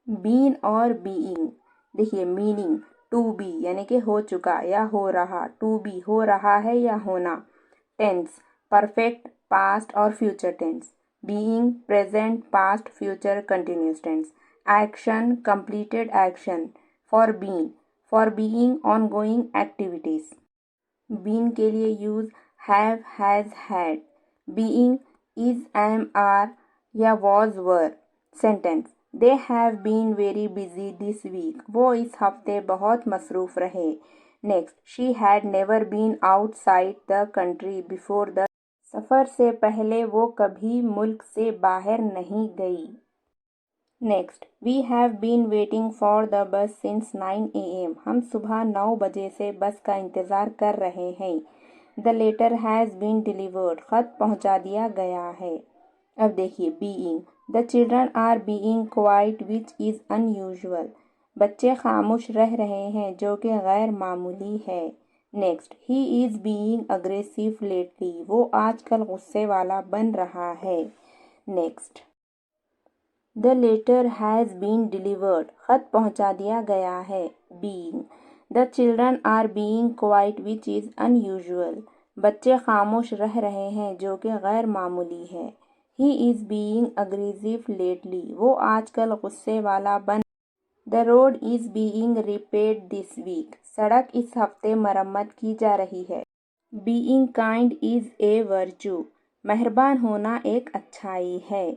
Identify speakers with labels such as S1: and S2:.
S1: Been और being, देखिए meaning to be यानी कि हो चुका या हो रहा, टू बी हो रहा है या होना। टेंस परफेक्ट, पास्ट और future tense. Being present, past, future, continuous tense. Action completed action. For being ongoing activities. Been के लिए use have, has, had. Being is, am, are या was, were. Sentence they have been very busy this week, वो इस हफ्ते बहुत मसरूफ रहे। Next, she had never been outside the country before the, सफ़र से पहले वो कभी मुल्क से बाहर नहीं गई। Next, we have been waiting for the bus since 9 AM, हम सुबह 9 बजे से बस का इंतज़ार कर रहे हैं। The letter has been delivered, ख़त पहुंचा दिया गया है। अब देखिए being, the children are being quiet which is unusual, बच्चे खामोश रह रहे हैं जो कि गैर मामूली है। Next, he is being aggressive lately, वो आजकल गुस्से वाला बन रहा है। Next, the letter has been delivered, ख़त पहुंचा दिया गया है। Being, the children are being quiet which is unusual, बच्चे खामोश रह रहे हैं जो कि गैर मामूली है। He is being aggressive lately, वो आजकल गुस्से वाला बन। The road is being repaired this week, सड़क इस हफ्ते मरम्मत की जा रही है। Being kind is a virtue, मेहरबान होना एक अच्छाई है।